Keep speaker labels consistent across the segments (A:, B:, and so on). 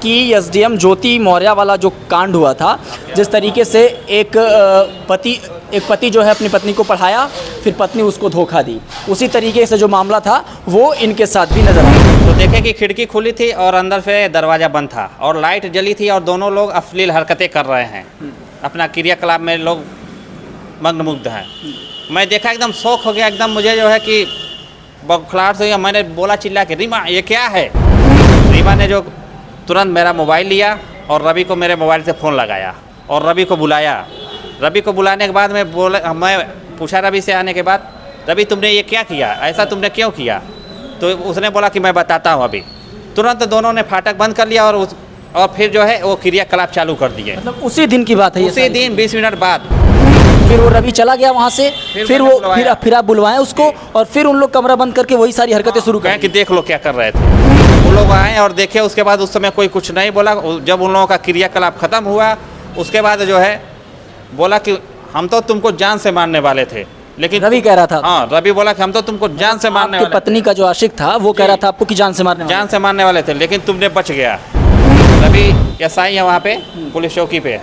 A: कि एसडीएम ज्योति मौर्य वाला जो कांड हुआ था, जिस तरीके से एक पति जो है अपनी पत्नी को पढ़ाया, फिर पत्नी उसको धोखा दी, उसी तरीके से जो मामला था वो इनके साथ भी नजर आया।
B: तो देखे कि खिड़की खुली थी और अंदर से दरवाज़ा बंद था और लाइट जली थी और दोनों लोग अश्लील हरकतें कर रहे हैं, अपना क्रियाकलाप में लोग मग्नमुग्ध हैं। मैं देखा एकदम शौक हो गया, एकदम मुझे जो है कि बौखलाहट से मैंने बोला चिल्ला के, रीमा ये क्या है। रीमा ने जो तुरंत मेरा मोबाइल लिया और रवि को मेरे मोबाइल से फ़ोन लगाया और रवि को बुलाया। रवि को बुलाने के बाद मैं पूछा रवि से आने के बाद, रवि तुमने ये क्या किया, ऐसा तुमने क्यों किया। तो उसने बोला कि मैं बताता हूँ अभी। तुरंत दोनों ने फाटक बंद कर लिया और फिर जो है वो क्रियाकलाप चालू कर दिए।
A: मतलब उसी दिन की बात है,
B: उसी दिन 20 मिनट बाद
A: फिर वो रवि चला गया वहाँ से, फिर आप बुलवाएं उसको और फिर उन लोग कमरा बंद करके वही सारी हरकतें शुरू करें
B: कि देख लो क्या कर रहे थे। वो लोग आए और देखे, उसके बाद उस समय कोई कुछ नहीं बोला। जब उन लोगों का क्रियाकलाप खत्म हुआ उसके बाद जो है बोला कि हम तो तुमको जान से मारने वाले थे, लेकिन
A: रवि कह रहा था।
B: हाँ, रवि बोला कि हम तो तुमको जान से मारने वाले।
A: पत्नी का जो आशिक था वो कह रहा था आपको कि जान से मारने वाले
B: थे, लेकिन तुमने बच गया। रवि एसआई है वहाँ पे पुलिस चौकी पे,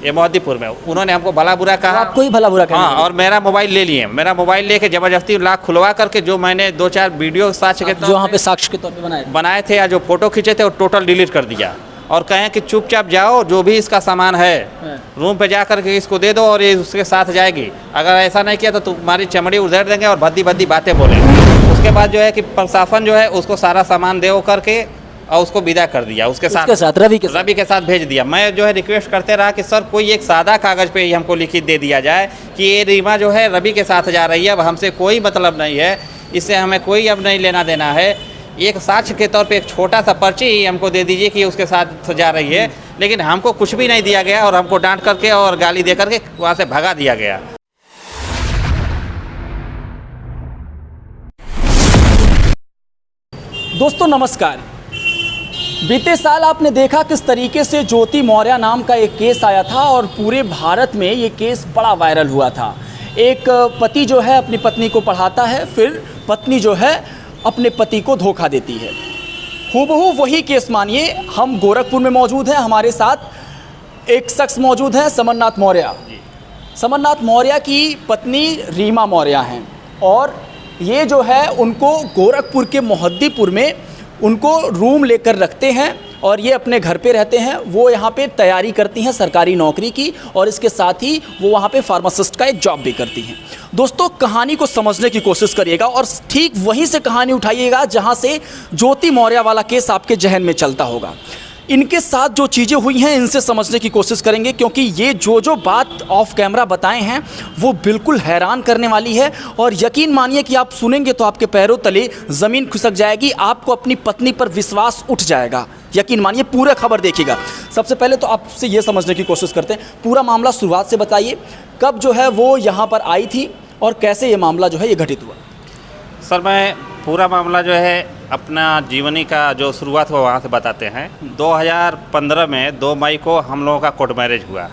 B: ये मोहद्दीपुर में। उन्होंने हमको भला बुरा कहा,
A: आपको ही भला बुरा कहा।
B: हाँ, और मेरा मोबाइल ले लिए। मेरा मोबाइल लेके जबरदस्ती लाख खुलवा करके जो मैंने 2-4 वीडियो साक्ष्य के
A: जो वहाँ पे साक्ष्य के तौर पे
B: बनाए थे या जो फोटो खींचे थे वो टोटल डिलीट कर दिया और कहें कि चुपचाप जाओ, जो भी इसका सामान है रूम पे जा करके इसको दे दो और ये उसके साथ जाएगी। अगर ऐसा नहीं किया तो तुम्हारी चमड़ी उधेड़ देंगे और भद्दी भद्दी बातें बोलेंगे। उसके बाद जो है कि प्रशासन जो है उसको सारा सामान दे करके और उसको विदा कर दिया। उसके साथ रवि के साथ भेज दिया। मैं जो है रिक्वेस्ट करते रहा कि सर कोई एक सादा कागज़ पे ही हमको लिखित दे दिया जाए कि ये रीमा जो है रवि के साथ जा रही है, अब हमसे कोई मतलब नहीं है, इससे हमें कोई अब नहीं लेना देना है। एक साक्ष्य के तौर पे एक छोटा सा पर्ची ही हमको दे दीजिए कि उसके साथ जा रही है, लेकिन हमको कुछ भी नहीं दिया गया और हमको डांट करके और गाली दे करके वहाँ से भगा दिया गया।
A: दोस्तों नमस्कार। बीते साल आपने देखा किस तरीके से ज्योति मौर्य नाम का एक केस आया था और पूरे भारत में ये केस बड़ा वायरल हुआ था। एक पति जो है अपनी पत्नी को पढ़ाता है, फिर पत्नी जो है अपने पति को धोखा देती है। हूबहू वही केस मानिए। हम गोरखपुर में मौजूद हैं, हमारे साथ एक शख्स मौजूद हैं, समरनाथ मौर्य। समरनाथ मौर्य की पत्नी रीमा मौर्य हैं और ये जो है उनको गोरखपुर के मोहद्दीपुर में उनको रूम लेकर रखते हैं और ये अपने घर पे रहते हैं। वो यहाँ पे तैयारी करती हैं सरकारी नौकरी की और इसके साथ ही वो वहाँ पे फार्मासिस्ट का एक जॉब भी करती हैं। दोस्तों कहानी को समझने की कोशिश करिएगा और ठीक वहीं से कहानी उठाइएगा जहाँ से ज्योति मौर्य वाला केस आपके जहन में चलता होगा। इनके साथ जो चीज़ें हुई हैं इनसे समझने की कोशिश करेंगे, क्योंकि ये जो बात ऑफ कैमरा बताए हैं वो बिल्कुल हैरान करने वाली है और यकीन मानिए कि आप सुनेंगे तो आपके पैरों तले ज़मीन खिसक जाएगी, आपको अपनी पत्नी पर विश्वास उठ जाएगा। यकीन मानिए, पूरा खबर देखिएगा। सबसे पहले तो आपसे ये समझने की कोशिश करते हैं, पूरा मामला शुरुआत से बताइए, कब जो है वो यहाँ पर आई थी और कैसे ये मामला जो है ये घटित हुआ।
B: सर मैं पूरा मामला जो है अपना जीवनी का जो शुरुआत हुआ वहाँ से बताते हैं। 2015 में 2 मई को हम लोगों का कोर्ट मैरिज हुआ।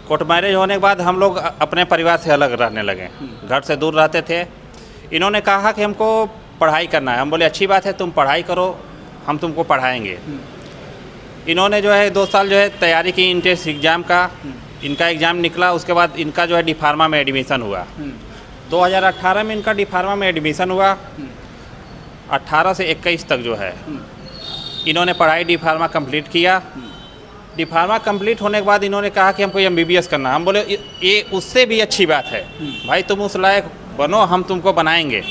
B: कोर्ट मैरिज होने के बाद हम लोग अपने परिवार से अलग रहने लगे, घर से दूर रहते थे। इन्होंने कहा कि हमको पढ़ाई करना है। हम बोले अच्छी बात है, तुम पढ़ाई करो, हम तुमको पढ़ाएंगे। इन्होंने जो है 2 साल जो है तैयारी की इंट्रेंस एग्ज़ाम का। इनका एग्ज़ाम निकला, उसके बाद इनका जो है डी फार्मा में एडमिशन हुआ। 2018 में इनका डी फार्मा में एडमिशन हुआ। 18 से 21 तक जो है इन्होंने पढ़ाई डी फार्मा कंप्लीट किया। डी फार्मा कंप्लीट होने के बाद इन्होंने कहा कि हमको MBBS करना। हम बोले ये उससे भी अच्छी बात है भाई, तुम उस लायक बनो, हम तुमको बनाएंगे।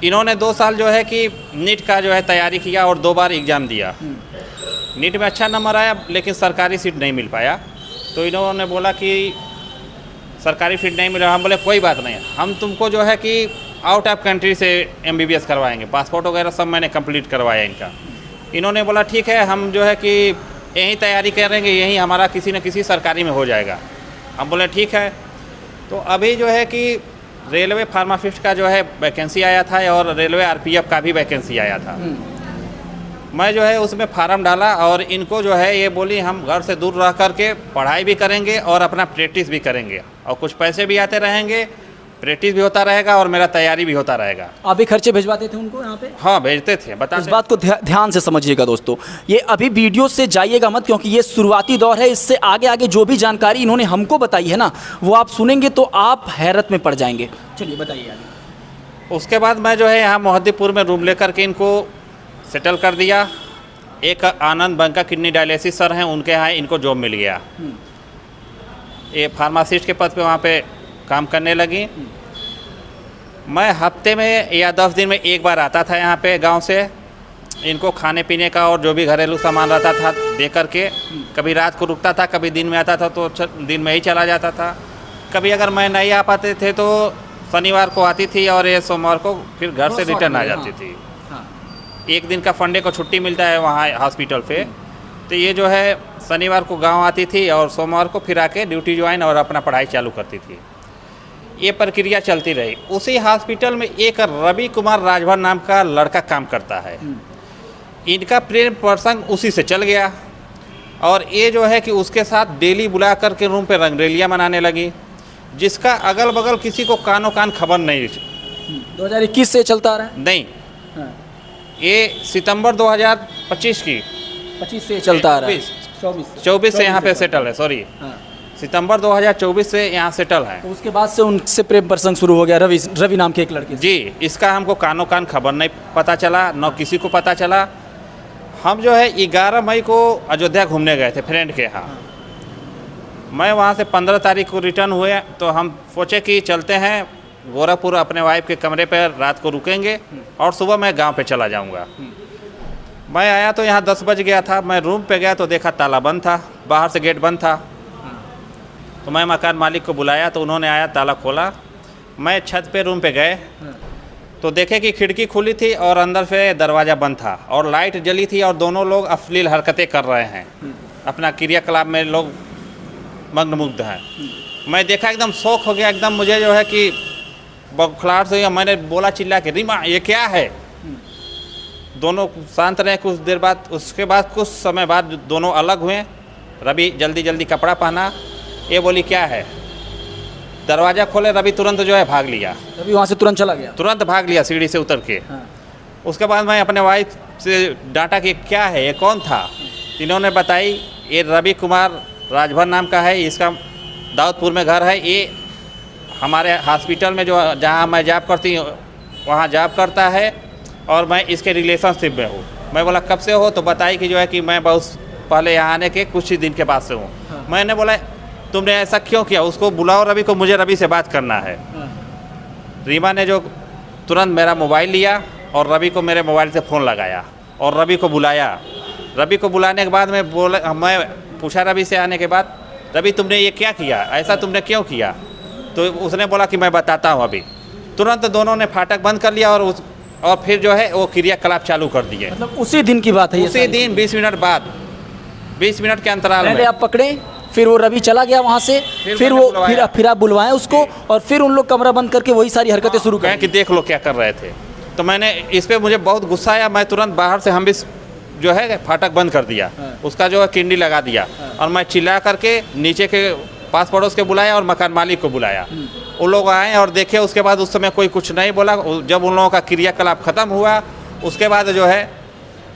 B: इन्होंने 2 साल जो है कि नीट का जो है तैयारी किया और 2 बार एग्ज़ाम दिया। नीट में अच्छा नंबर आया लेकिन सरकारी सीट नहीं मिल पाया। तो इन्होंने बोला कि सरकारी सीट नहीं मिला। हम बोले कोई बात नहीं, हम तुमको जो है कि आउट ऑफ कंट्री से MBBS करवाएंगे। पासपोर्ट वगैरह सब मैंने कंप्लीट करवाया इनका। इन्होंने बोला ठीक है, हम जो है कि यहीं तैयारी करेंगे, यहीं हमारा किसी न किसी सरकारी में हो जाएगा। हम बोले ठीक है। तो अभी जो है कि रेलवे फार्मासिस्ट का जो है वैकेंसी आया था और रेलवे RPF का भी वैकेंसी आया था। मैं जो है उसमें फार्म डाला और इनको जो है ये बोली हम घर से दूर रह कर के पढ़ाई भी करेंगे और अपना प्रैक्टिस भी करेंगे और कुछ पैसे भी आते रहेंगे प्रैक्टिस भी होता रहेगा और मेरा तैयारी भी होता रहेगा।
A: आप भी खर्चे भिजवाते थे उनको यहाँ पे?
B: हाँ, भेजते थे,
A: इस
B: बताते।
A: बात को ध्यान से समझिएगा दोस्तों, ये अभी वीडियो से जाइएगा मत, क्योंकि ये शुरुआती दौर है। इससे आगे आगे जो भी जानकारी इन्होंने हमको बताई है ना, वो आप सुनेंगे तो आप हैरत में पड़ जाएंगे। चलिए बताइए आगे।
B: उसके बाद मैं जो है यहाँ मोहद्दीपुर में रूम लेकर के इनको सेटल कर दिया। एक आनंद बंका किडनी डायलिसिस सर हैं, उनके यहाँ इनको जॉब मिल गया। ये फार्मासिस्ट के पद पे वहाँ पे काम करने लगी। मैं हफ्ते में या 10 दिन में एक बार आता था यहाँ पे गांव से, इनको खाने पीने का और जो भी घरेलू सामान रहता था दे करके। कभी रात को रुकता था, कभी दिन में आता था तो दिन में ही चला जाता था। कभी अगर मैं नहीं आ पाते थे तो शनिवार को आती थी और ये सोमवार को फिर घर से रिटर्न आ जाती थी। एक दिन का फंडे को छुट्टी मिलता है वहाँ हॉस्पिटल पे, तो ये जो है शनिवार को गांव आती थी और सोमवार को फिर आके ड्यूटी ज्वाइन और अपना पढ़ाई चालू करती थी। ये प्रक्रिया चलती रही। उसी हॉस्पिटल में एक रवि कुमार राजभर नाम का लड़का काम करता है। इनका प्रेम प्रसंग उसी से चल गया और ये जो है कि उसके साथ डेली बुला करके रूम पे रंगरेलियाँ मनाने लगी, जिसका अगल बगल किसी को कानों कान खबर नहीं।
A: 2021 से चलता आ रहा है?
B: नहीं, ये सितंबर 2025 की
A: 25 से चलता आ रहा है।
B: 24 से यहाँ पे सेटल है, सॉरी सितंबर 2024 से यहाँ सेटल है।
A: तो उसके बाद से उनसे प्रेम प्रसंग शुरू हो गया रवि नाम के एक लड़के से।
B: जी, इसका हमको कानों कान खबर नहीं पता चला, न किसी को पता चला। हम जो है 11 मई को अयोध्या घूमने गए थे फ्रेंड के यहाँ। मैं वहाँ से 15 तारीख को रिटर्न हुए तो हम सोचे कि चलते हैं गोरखपुर, अपने वाइफ के कमरे पर रात को रुकेंगे और सुबह मैं गांव पे चला जाऊंगा। मैं आया तो यहाँ 10 बज गया था। मैं रूम पे गया तो देखा ताला बंद था, बाहर से गेट बंद था। तो मैं मकान मालिक को बुलाया तो उन्होंने आया, ताला खोला। मैं छत पे रूम पे गए तो देखे कि खिड़की खुली थी और अंदर से दरवाज़ा बंद था और लाइट जली थी और दोनों लोग अश्लील हरकतें कर रहे हैं, अपना क्रियाकलाप में लोग मग्नमुग्ध हैं। मैं देखा, एकदम शौक हो गया, एकदम मुझे जो है कि बौखलाहट से मैंने बोला चिल्ला के, रीमा ये क्या है? दोनों शांत रहे कुछ देर बाद। उसके बाद कुछ समय बाद दोनों अलग हुए। रवि जल्दी जल्दी कपड़ा पहना, ये बोली क्या है? दरवाज़ा खोले, रवि तुरंत जो है भाग लिया।
A: रवि वहाँ से तुरंत चला गया?
B: तुरंत भाग लिया सीढ़ी से उतर के। उसके बाद मैं अपने वाइफ से डांटा कि क्या है, ये कौन था? इन्होंने बताई ये रवि कुमार राजभर नाम का है, इसका दाऊदपुर में घर है। ये हमारे हॉस्पिटल में जो जहाँ मैं जॉब करती हूँ वहाँ जॉब करता है और मैं इसके रिलेशनशिप में हूँ। मैं बोला कब से हो? तो बताई कि जो है कि मैं बहुत पहले यहाँ आने के कुछ ही दिन के बाद से हूँ। मैंने बोला तुमने ऐसा क्यों किया? उसको बुलाओ रवि को, मुझे रवि से बात करना है। रीमा ने जो तुरंत मेरा मोबाइल लिया और रवि को मेरे मोबाइल से फ़ोन लगाया और रवि को बुलाया। रवि को बुलाने के बाद मैं पूछा रवि से आने के बाद, रवि तुमने ये क्या किया, ऐसा तुमने क्यों किया? तो उसने बोला कि मैं बताता हूँ अभी। तुरंत दोनों ने फाटक बंद कर लिया और फिर जो है वो क्रियाकलाप चालू कर दिए।
A: मतलब उसी दिन की बात है?
B: उसी दिन 20 मिनट बाद, 20 मिनट के अंतराल में।
A: पहले आप पकड़े, फिर वो रवि चला गया वहाँ से, फिर आप बुलवाएं उसको और फिर उन लोग कमरा बंद करके वही सारी हरकतें शुरू करें
B: कि देख लो क्या कर रहे थे। तो मैंने इस पर मुझे बहुत गुस्सा आया। मैं तुरंत बाहर से हम भी जो है फाटक बंद कर दिया, उसका जो है किंडी लगा दिया और मैं चिल्ला करके नीचे के पास पड़ोस के बुलाया और मकान मालिक को बुलाया। उन लोग आए और देखे। उसके बाद उस समय कोई कुछ नहीं बोला। जब उन लोगों का क्रियाकलाप खत्म हुआ उसके बाद जो है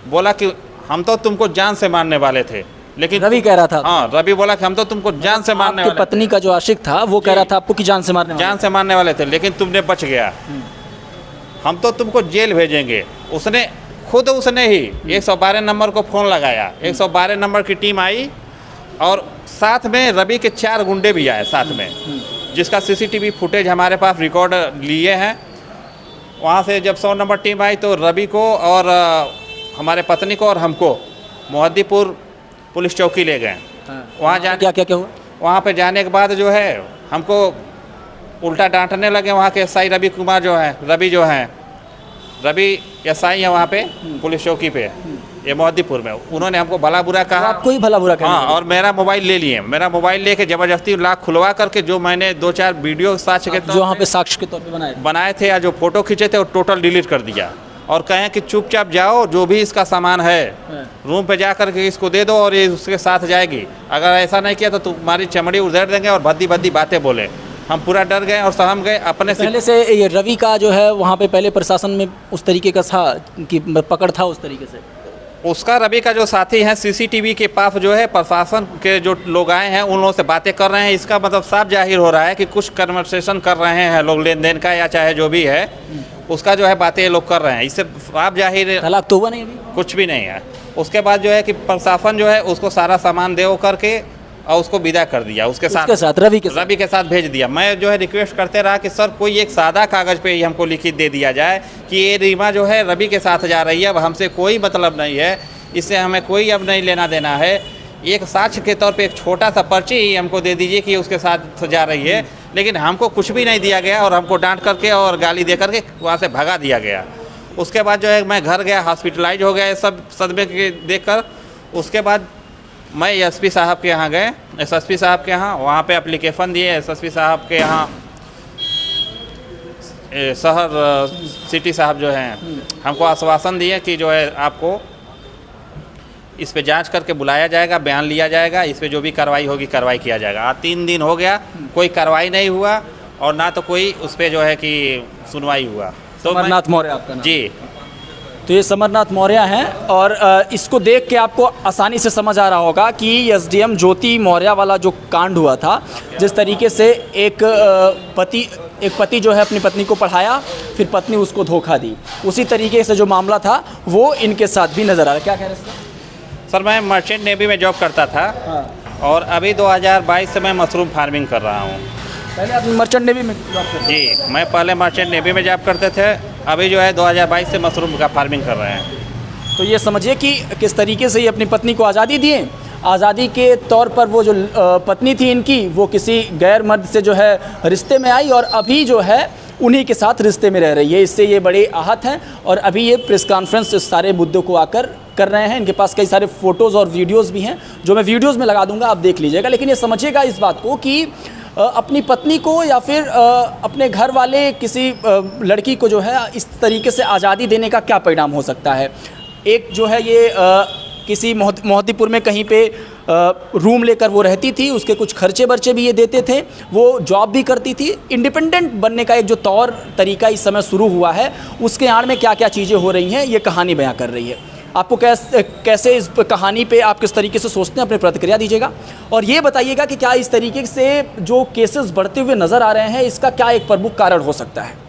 B: बोला कि हम तो तुमको जान से मारने वाले थे, लेकिन
A: रवि कह रहा था।
B: हाँ, रवि बोला कि हम तो तुमको जान से मारने वाले।
A: पत्नी का जो आशिक था वो कह रहा था आपको कि जान से मारने वाले
B: थे, लेकिन तुमने बच गया, हम तो तुमको जेल भेजेंगे। उसने ही 112 नंबर को फ़ोन लगाया। 112 नंबर की टीम आई और साथ में रवि के 4 गुंडे भी आए साथ में, जिसका सीसीटीवी फुटेज हमारे पास रिकॉर्ड लिए हैं। वहाँ से जब 100 नंबर टीम आई तो रवि को और हमारे पत्नी को और हमको मोहद्दीपुर पुलिस चौकी ले गए। वहाँ जा
A: क्या हुआ?
B: वहाँ पे जाने के बाद जो है हमको उल्टा डांटने लगे। वहाँ के एसआई रवि कुमार रवि एसआई है वहाँ पे पुलिस चौकी पे, ये मोहद्दीपुर में। उन्होंने हमको भला बुरा कहा।
A: आपको ही भला बुरा कहा?
B: हाँ, और मेरा मोबाइल ले लिए। मेरा मोबाइल लेके ज़बरदस्ती लॉक खुलवा करके जो मैंने 2-4 वीडियो साक्ष्य के
A: जो वहाँ पे साक्ष्य के तौर पे
B: बनाए थे या जो फोटो खींचे थे वो टोटल डिलीट कर दिया और कहें कि चुपचाप जाओ, जो भी इसका सामान है रूम पे जा करके इसको दे दो और ये उसके साथ जाएगी। अगर ऐसा नहीं किया तो तुम्हारी चमड़ी उधेड़ देंगे और भद्दी भद्दी बातें बोले। हम पूरा डर गए और सहम गए अपने से।
A: पहले से ये रवि का जो है वहाँ पे पहले प्रशासन में उस तरीके का था कि पकड़ था उस तरीके से?
B: उसका रवि का जो साथी है सीसीटीवी के पास जो है प्रशासन के जो लोग आए हैं उन लोगों से बातें कर रहे हैं। इसका मतलब साफ जाहिर हो रहा है कि कुछ कन्वर्सेशन कर रहे हैं लोग, लेन देन का या चाहे जो भी है उसका जो है बातें ये लोग कर रहे हैं। इससे साफ जाहिर
A: तलाक तो हुआ नहीं अभी?
B: कुछ भी नहीं है। उसके बाद जो है कि प्रशासन जो है उसको सारा सामान दे करके और उसको विदा कर दिया। उसके साथ
A: रवि
B: के साथ भेज दिया। मैं जो है रिक्वेस्ट करते रहा कि सर कोई एक सादा कागज़ पे ही हमको लिखित दे दिया जाए कि ये रीमा जो है रवि के साथ जा रही है, अब हमसे कोई मतलब नहीं है, इससे हमें कोई अब नहीं लेना देना है। एक साक्ष्य के तौर पे एक छोटा सा पर्ची ही हमको दे दीजिए कि उसके साथ जा रही है। लेकिन हमको कुछ भी नहीं दिया गया और हमको डांट करके और गाली दे करके वहाँ से भगा दिया गया। उसके बाद जो है मैं घर गया, हॉस्पिटलाइज हो गया ये सब सदमे के देख कर। उसके बाद मैं एसपी साहब के यहाँ गए, एसएसपी साहब के यहाँ, वहाँ पे एप्लीकेशन दिए। एसएसपी साहब के यहाँ शहर सिटी साहब जो हैं हमको आश्वासन दिए कि जो है आपको इस पे जांच करके बुलाया जाएगा, बयान लिया जाएगा, इस पे जो भी कार्रवाई होगी कार्रवाई किया जाएगा। आज 3 दिन हो गया, कोई कार्रवाई नहीं हुआ और ना तो कोई उस पे जो है कि सुनवाई हुआ। तो
A: समरनाथ मौर्य आपका नाम?
B: जी।
A: तो ये समरनाथ मौर्य हैं और इसको देख के आपको आसानी से समझ आ रहा होगा कि एसडीएम ज्योति मौर्य वाला जो कांड हुआ था, जिस तरीके से एक पति जो है अपनी पत्नी को पढ़ाया, फिर पत्नी उसको धोखा दी, उसी तरीके से जो मामला था वो इनके साथ भी नज़र आ रहा है। क्या कह रहे हैं
B: सर? मैं मर्चेंट नेवी में जॉब करता था।
A: हाँ।
B: और अभी 2022 से मैं मशरूम फार्मिंग कर रहा हूँ।
A: पहले आप मर्चेंट नेवी में जॉब करते?
B: जी, मैं पहले मर्चेंट नेवी में जॉब करते थे, अभी जो है 2022 से मशरूम का फार्मिंग कर रहे हैं।
A: तो ये समझिए कि किस तरीके से ये अपनी पत्नी को आज़ादी दिए। आज़ादी के तौर पर वो जो पत्नी थी इनकी, वो किसी गैर मर्द से जो है रिश्ते में आई और अभी जो है उन्हीं के साथ रिश्ते में रह रही है। इससे ये बड़े आहत हैं और अभी ये प्रेस कॉन्फ्रेंस इस सारे मुद्दों को आकर कर रहे हैं। इनके पास कई सारे फ़ोटोज़ और वीडियोज़ भी हैं जो मैं वीडियोज़ में लगा दूंगा, आप देख लीजिएगा। लेकिन ये समझिएगा इस बात को कि अपनी पत्नी को या फिर अपने घर वाले किसी लड़की को जो है इस तरीके से आज़ादी देने का क्या परिणाम हो सकता है। एक जो है ये किसी मोहद्दीपुर में कहीं पे रूम लेकर वो रहती थी, उसके कुछ खर्चे बर्चे भी ये देते थे, वो जॉब भी करती थी। इंडिपेंडेंट बनने का एक जो तौर तरीका इस समय शुरू हुआ है, उसके आड़ में क्या क्या चीज़ें हो रही हैं ये कहानी बयां कर रही है। आपको कैसे इस कहानी पे आप किस तरीके से सोचते हैं, अपनी प्रतिक्रिया दीजिएगा और ये बताइएगा कि क्या इस तरीके से जो केसेस बढ़ते हुए नज़र आ रहे हैं इसका क्या एक प्रमुख कारण हो सकता है।